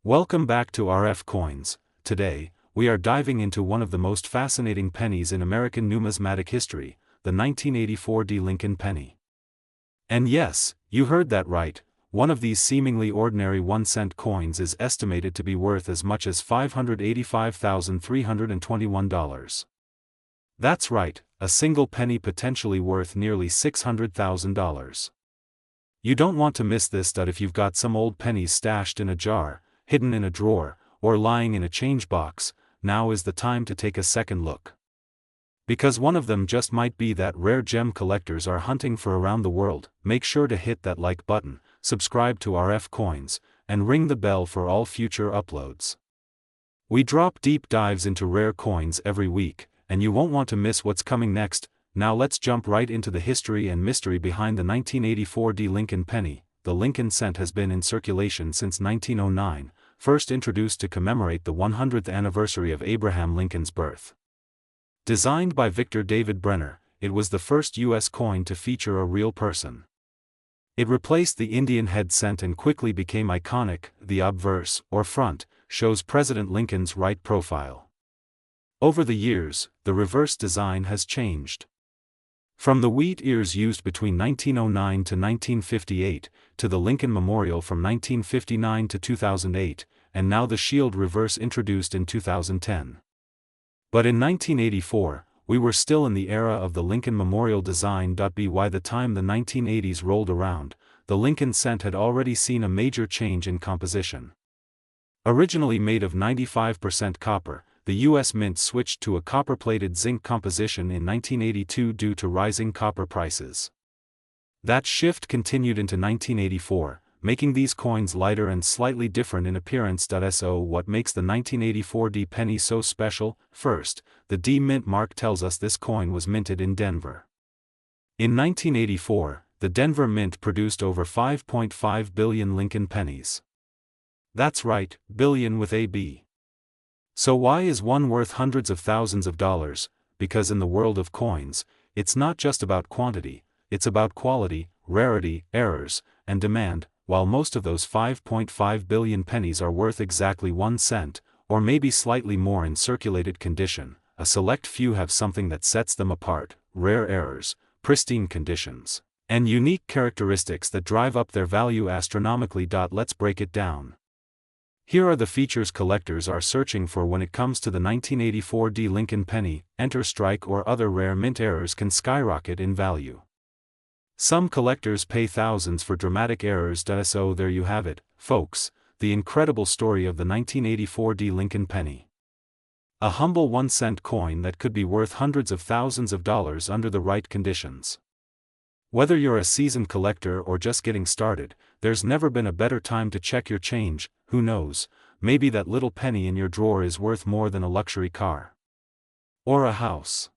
Welcome back to RF Coins. Today, we are diving into one of the most fascinating pennies in American numismatic history, the 1984 D. Lincoln penny. And yes, you heard that right, one of these seemingly ordinary 1-cent coins is estimated to be worth as much as $585,321. That's right, a single penny potentially worth nearly $600,000. You don't want to miss this. If you've got some old pennies stashed in a jar, hidden in a drawer, or lying in a change box, now is the time to take a second look. Because one of them just might be that rare gem collectors are hunting for around the world. Make sure to hit that like button, subscribe to RF Coins, and ring the bell for all future uploads. We drop deep dives into rare coins every week, and you won't want to miss what's coming next. Now let's jump right into the history and mystery behind the 1984 D. Lincoln penny. The Lincoln cent has been in circulation since 1909, first introduced to commemorate the 100th anniversary of Abraham Lincoln's birth. Designed by Victor David Brenner, it was the first U.S. coin to feature a real person. It replaced the Indian head cent and quickly became iconic. The obverse, or front, shows President Lincoln's right profile. Over the years, the reverse design has changed. From the wheat ears used between 1909 to 1958, to the Lincoln Memorial from 1959 to 2008, and now the shield reverse introduced in 2010. But in 1984, we were still in the era of the Lincoln Memorial design. By the time the 1980s rolled around, the Lincoln cent had already seen a major change in composition. Originally made of 95% copper, the U.S. Mint switched to a copper-plated zinc composition in 1982 due to rising copper prices. That shift continued into 1984, making these coins lighter and slightly different in appearance. So what makes the 1984 D penny so special? First, the D mint mark tells us this coin was minted in Denver. In 1984, the Denver Mint produced over 5.5 billion Lincoln pennies. That's right, billion with a B. So why is one worth hundreds of thousands of dollars? Because in the world of coins, it's not just about quantity, it's about quality, rarity, errors, and demand. While most of those 5.5 billion pennies are worth exactly 1 cent, or maybe slightly more in circulated condition, a select few have something that sets them apart: rare errors, pristine conditions, and unique characteristics that drive up their value astronomically. Let's break it down. Here are the features collectors are searching for when it comes to the 1984 D. Lincoln penny. Enter strike or other rare mint errors can skyrocket in value. Some collectors pay thousands for dramatic errors. So there you have it, folks, the incredible story of the 1984 D. Lincoln penny. A humble 1-cent coin that could be worth hundreds of thousands of dollars under the right conditions. Whether you're a seasoned collector or just getting started, there's never been a better time to check your change. Who knows, maybe that little penny in your drawer is worth more than a luxury car. Or a house.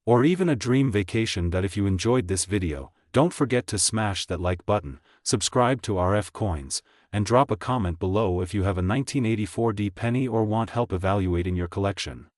Or even a dream vacation. If you enjoyed this video, don't forget to smash that like button, subscribe to RF Coins, and drop a comment below if you have a 1984 D penny or want help evaluating your collection.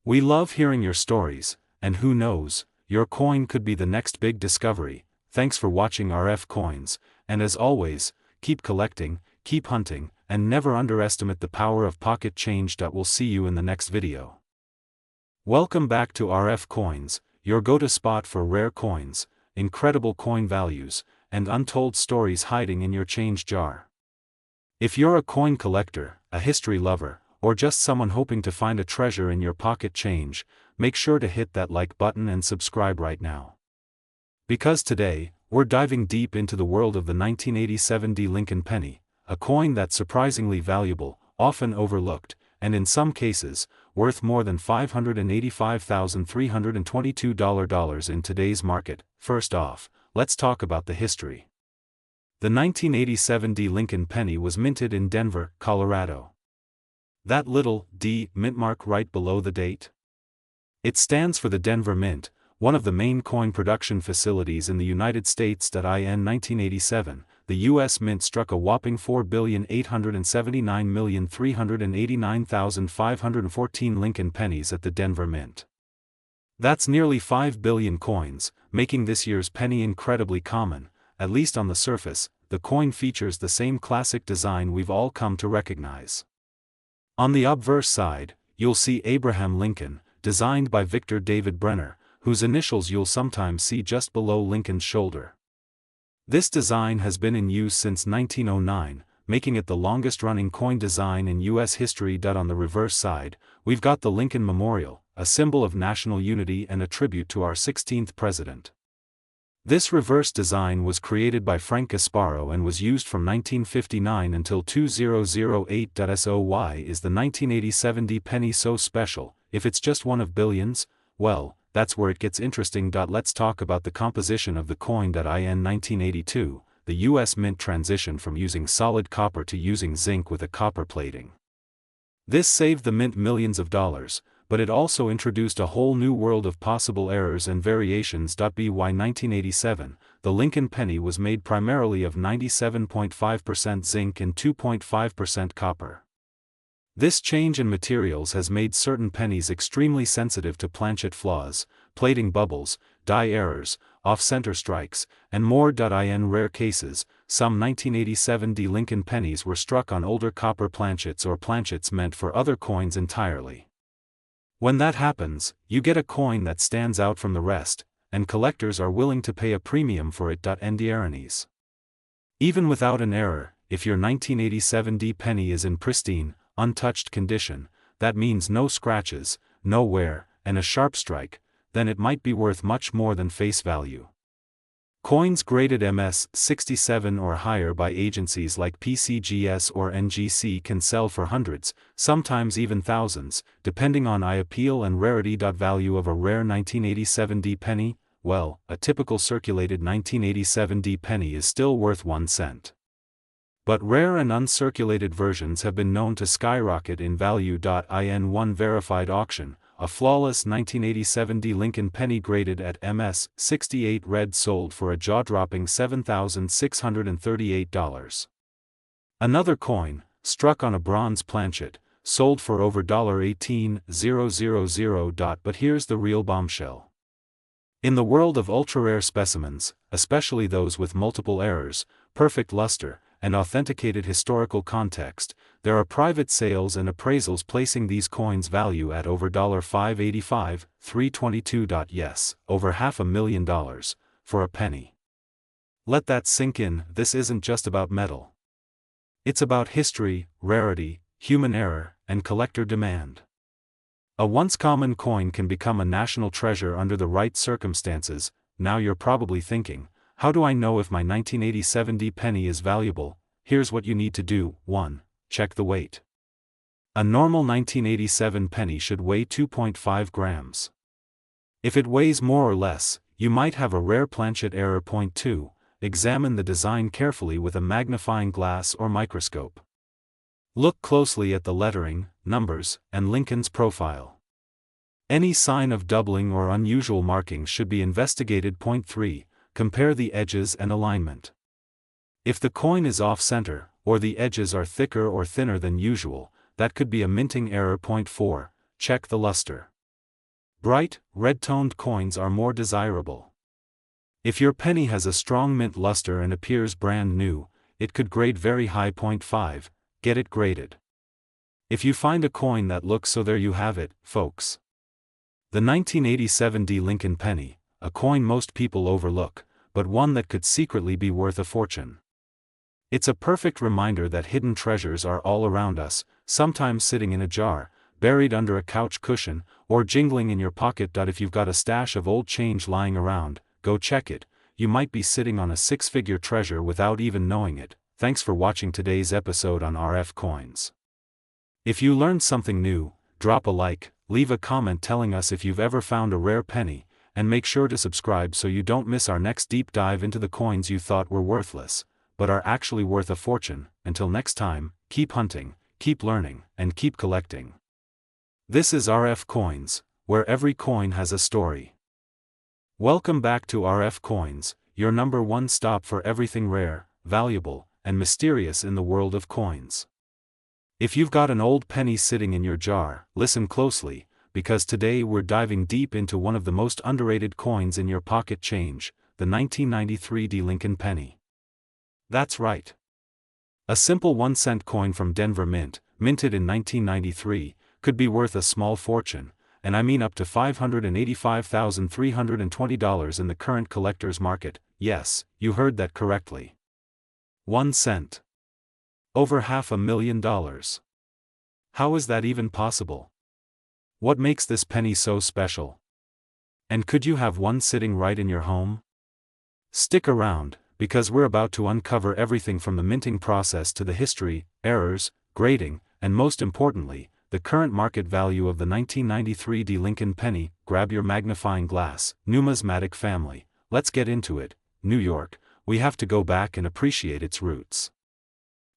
We love hearing your stories, and who knows, your coin could be the next big discovery. Thanks for watching RF Coins, and as always, keep collecting, keep hunting, and never underestimate the power of pocket change. We'll see you in the next video. Welcome back to RF Coins, your go-to spot for rare coins, incredible coin values, and untold stories hiding in your change jar. If you're a coin collector, a history lover, or just someone hoping to find a treasure in your pocket change, make sure to hit that like button and subscribe right now. Because today, we're diving deep into the world of the 1987 D. Lincoln penny, a coin that's surprisingly valuable, often overlooked, and in some cases, worth more than $585,322 in today's market. First off, let's talk about the history. The 1987 D. Lincoln penny was minted in Denver, Colorado. That little D mint mark right below the date? It stands for the Denver Mint, one of the main coin production facilities in the United States. In 1987, the U.S. Mint struck a whopping 4,879,389,514 Lincoln pennies at the Denver Mint. That's nearly 5 billion coins, making this year's penny incredibly common, at least on the surface. the coin features the same classic design we've all come to recognize. On the obverse side, you'll see Abraham Lincoln, designed by Victor David Brenner, whose initials you'll sometimes see just below Lincoln's shoulder. This design has been in use since 1909, making it the longest-running coin design in U.S. history. On the reverse side, we've got the Lincoln Memorial, a symbol of national unity and a tribute to our 16th president. This reverse design was created by Frank Gasparo and was used from 1959 until 2008. So why is the 1987 D penny so special, if it's just one of billions? Well, that's where it gets interesting. Let's talk about the composition of the coin. In 1982, the U.S. Mint transitioned from using solid copper to using zinc with a copper plating. This saved the Mint millions of dollars, but it also introduced a whole new world of possible errors and variations. By 1987, the Lincoln penny was made primarily of 97.5% zinc and 2.5% copper. This change in materials has made certain pennies extremely sensitive to planchet flaws, plating bubbles, die errors, off-center strikes, and more. In rare cases, some 1987 D Lincoln pennies were struck on older copper planchets or planchets meant for other coins entirely. When that happens, you get a coin that stands out from the rest, and collectors are willing to pay a premium for it. Denarii. Even without an error, if your 1987 D penny is in pristine, untouched condition, that means no scratches, no wear, and a sharp strike, then it might be worth much more than face value. Coins graded MS 67 or higher by agencies like PCGS or NGC can sell for hundreds, sometimes even thousands, depending on eye appeal and rarity. Value of a rare 1987 D penny? Well, a typical circulated 1987 D penny is still worth 1 cent. But rare and uncirculated versions have been known to skyrocket in value. In one verified auction, a flawless 1987 D Lincoln penny graded at MS 68 red sold for a jaw-dropping $7,638. Another coin, struck on a bronze planchet, sold for over $18,000. But here's the real bombshell. In the world of ultra-rare specimens, especially those with multiple errors, perfect luster, and authenticated historical context, there are private sales and appraisals placing these coins' value at over $585, $322. Yes, over $500,000 for a penny. Let that sink in. This isn't just about metal. It's about history, rarity, human error, and collector demand. A once common coin can become a national treasure under the right circumstances. Now you're probably thinking, how do I know if my 1987 D penny is valuable? Here's what you need to do. 1. Check the weight. A normal 1987 penny should weigh 2.5 grams. If it weighs more or less, you might have a rare planchet error. 2. Examine the design carefully with a magnifying glass or microscope. Look closely at the lettering, numbers, and Lincoln's profile. Any sign of doubling or unusual markings should be investigated. 3. Compare the edges and alignment. If the coin is off-center, or the edges are thicker or thinner than usual, that could be a minting error. 4. Check the luster. Bright, red-toned coins are more desirable. If your penny has a strong mint luster and appears brand new, it could grade very high. 5. Get it graded. If you find a coin that looks so, there you have it, folks. The 1987 D Lincoln penny, a coin most people overlook, but one that could secretly be worth a fortune. It's a perfect reminder that hidden treasures are all around us, sometimes sitting in a jar, buried under a couch cushion, or jingling in your pocket. If you've got a stash of old change lying around, go check it. You might be sitting on a six-figure treasure without even knowing it. Thanks for watching today's episode on RF coins. If you learned something new, drop a like, leave a comment telling us if you've ever found a rare penny, and make sure to subscribe so you don't miss our next deep dive into the coins you thought were worthless, but are actually worth a fortune. Until next time, keep hunting, keep learning, and keep collecting. This is RF Coins, where every coin has a story. Welcome back to RF Coins, your number one stop for everything rare, valuable, and mysterious in the world of coins. If you've got an old penny sitting in your jar, listen closely, because today we're diving deep into one of the most underrated coins in your pocket change, the 1993 D Lincoln penny. That's right. A simple 1-cent coin from Denver Mint, minted in 1993, could be worth a small fortune, and I mean up to $585,320 in the current collector's market. Yes, you heard that correctly. 1 cent. Over $500,000. How is that even possible? What makes this penny so special? And could you have one sitting right in your home? Stick around, because we're about to uncover everything from the minting process to the history, errors, grading, and most importantly, the current market value of the 1993 D. Lincoln penny. Grab your magnifying glass, numismatic family, let's get into it. New York, we have to go back and appreciate its roots.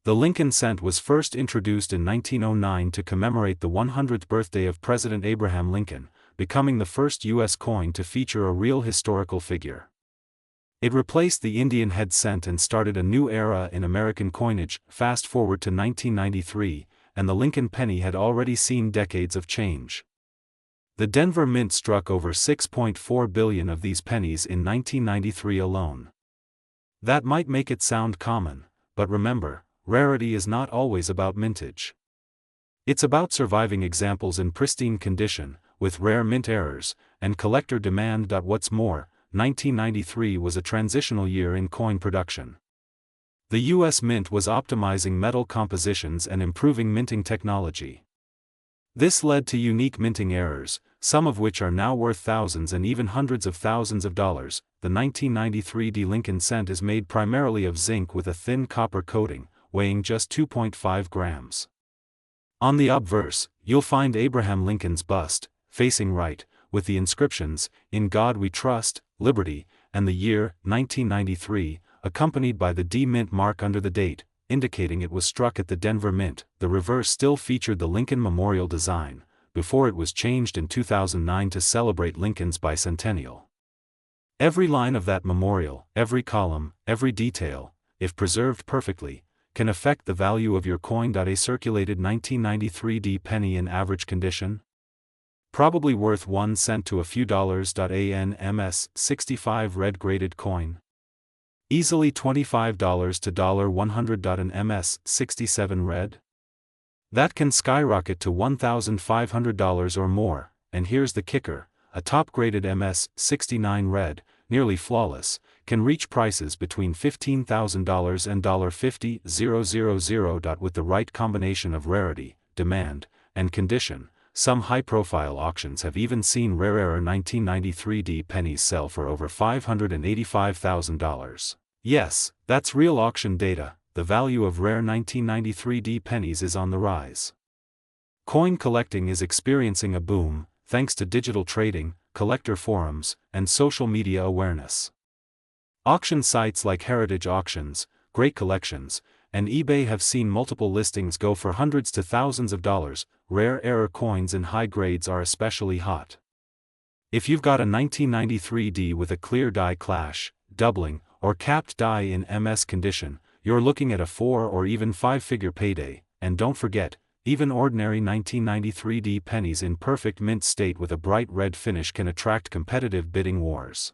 The Lincoln cent was first introduced in 1909 to commemorate the 100th birthday of President Abraham Lincoln, becoming the first U.S. coin to feature a real historical figure. It replaced the Indian head cent and started a new era in American coinage. Fast forward to 1993, and the Lincoln penny had already seen decades of change. The Denver Mint struck over 6.4 billion of these pennies in 1993 alone. That might make it sound common, but remember, rarity is not always about mintage. It's about surviving examples in pristine condition, with rare mint errors, and collector demand. What's more, 1993 was a transitional year in coin production. The U.S. Mint was optimizing metal compositions and improving minting technology. This led to unique minting errors, some of which are now worth thousands and even hundreds of thousands of dollars. The 1993 D. Lincoln cent is made primarily of zinc with a thin copper coating, weighing just 2.5 grams. On the obverse, you'll find Abraham Lincoln's bust, facing right, with the inscriptions, "In God We Trust," "Liberty," and the year, 1993, accompanied by the D Mint mark under the date, indicating it was struck at the Denver Mint. The reverse still featured the Lincoln Memorial design, before it was changed in 2009 to celebrate Lincoln's bicentennial. Every line of that memorial, every column, every detail, if preserved perfectly, can affect the value of your coin. A circulated 1993 D penny in average condition? Probably worth 1 cent to a few dollars. An MS 65 red graded coin? Easily $25 to $100. An MS 67 red? That can skyrocket to $1,500 or more, and here's the kicker, a top-graded MS 69 red, nearly flawless, can reach prices between $15,000 and $50,000. With the right combination of rarity, demand, and condition, some high-profile auctions have even seen rare 1993 D pennies sell for over $585,000. Yes, that's real auction data. The value of rare 1993 D pennies is on the rise. Coin collecting is experiencing a boom, thanks to digital trading, collector forums, and social media awareness. Auction sites like Heritage Auctions, Great Collections, and eBay have seen multiple listings go for hundreds to thousands of dollars. Rare error coins in high grades are especially hot. If you've got a 1993 D with a clear die clash, doubling, or capped die in MS condition, you're looking at a 4 or even 5-figure payday. And don't forget, even ordinary 1993 D pennies in perfect mint state with a bright red finish can attract competitive bidding wars.